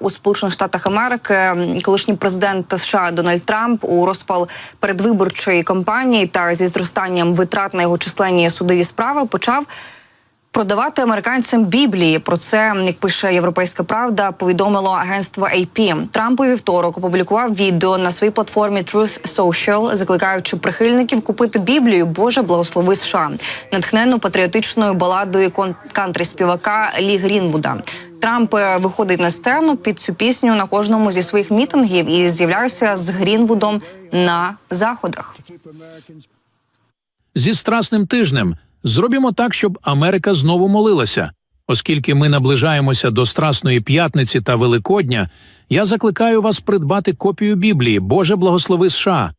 у Сполучених Штатах Америки колишній президент США Дональд Трамп у розпал передвиборчої кампанії та зі зростанням витрат на його численні судові справи почав продавати американцям Біблії. Про це, як пише «Європейська правда», повідомило агентство AP. Трамп у вівторок опублікував відео на своїй платформі Truth Social, закликаючи прихильників купити Біблію «Боже, благослови США», натхнену патріотичною баладою кантрі-співака Лі Грінвуда. Трамп виходить на сцену під цю пісню на кожному зі своїх мітингів і з'являється з Грінвудом на заходах. Зі Страсним тижнем зробімо так, щоб Америка знову молилася. Оскільки ми наближаємося до Страсної п'ятниці та Великодня, я закликаю вас придбати копію Біблії «Боже, благослови США».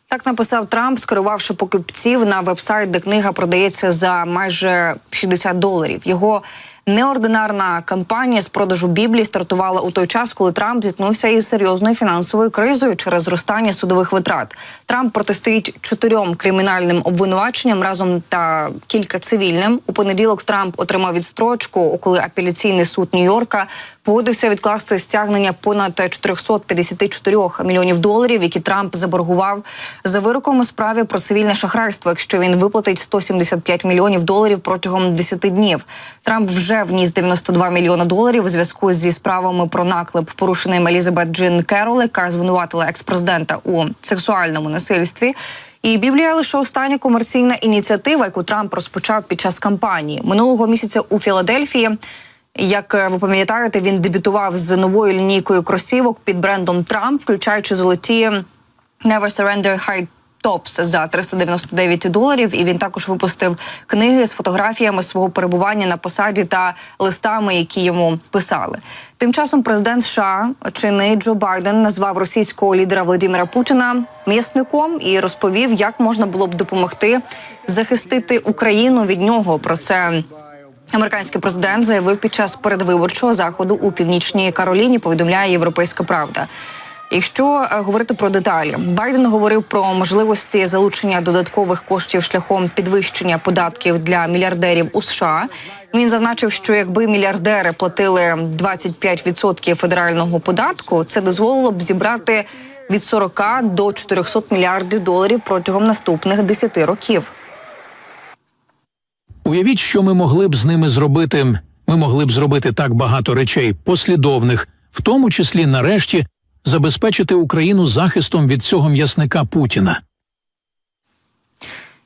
Так написав Трамп, скерувавши покупців на веб-сайт, де книга продається за майже $60. Його неординарна кампанія з продажу Біблії стартувала у той час, коли Трамп зіткнувся із серйозною фінансовою кризою через зростання судових витрат. Трамп протистоїть 4 кримінальним обвинуваченням разом та кілька цивільним. У понеділок Трамп отримав відстрочку, коли апеляційний суд Нью-Йорка погодився відкласти стягнення понад $454 мільйонів, які Трамп заборгував за вироком у справі про цивільне шахрайство, якщо він виплатить $175 мільйонів протягом 10 днів. Трамп вже вніс $92 мільйони у зв'язку зі справами про наклеп, порушеним Елізабет Джин Керол, яка звинуватила екс-президента у сексуальному насильстві. І Біблія – лише остання комерційна ініціатива, яку Трамп розпочав під час кампанії. Минулого місяця у Філадельфії, як ви пам'ятаєте, він дебютував з новою лінійкою кросівок під брендом Трамп, включаючи золоті Never Surrender High Tops за $399, і він також випустив книги з фотографіями свого перебування на посаді та листами, які йому писали. Тим часом президент США, чинний Джо Байден, назвав російського лідера Володимира Путіна м'ясником і розповів, як можна було б допомогти захистити Україну від нього. Про це американський президент заявив під час передвиборчого заходу у Північній Кароліні, повідомляє «Європейська правда». Якщо говорити про деталі, Байден говорив про можливості залучення додаткових коштів шляхом підвищення податків для мільярдерів у США. Він зазначив, що якби мільярдери платили 25% федерального податку, це дозволило б зібрати від 40 до $400 мільярдів протягом наступних 10 років. Уявіть, що ми могли б з ними зробити. Ми могли б зробити так багато речей послідовних, в тому числі, нарешті, забезпечити Україну захистом від цього м'ясника Путіна.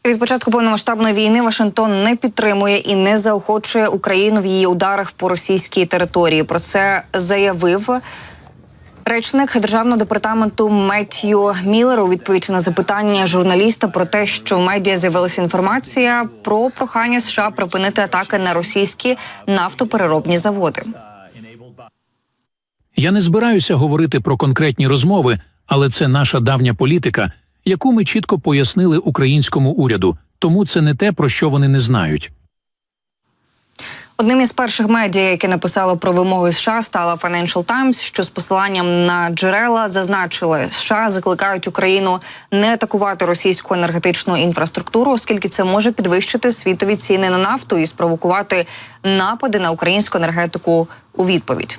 Від початку повномасштабної війни Вашингтон не підтримує і не заохочує Україну в її ударах по російській території. Про це заявив речник Державного департаменту Меттью Міллер у відповідь на запитання журналіста про те, що в медіа з'явилася інформація про прохання США припинити атаки на російські нафтопереробні заводи. Я не збираюся говорити про конкретні розмови, але це наша давня політика, яку ми чітко пояснили українському уряду, тому це не те, про що вони не знають. Одним із перших медіа, яке написало про вимоги США, стала Financial Times, що з посиланням на джерела зазначили, США закликають Україну не атакувати російську енергетичну інфраструктуру, оскільки це може підвищити світові ціни на нафту і спровокувати напади на українську енергетику у відповідь.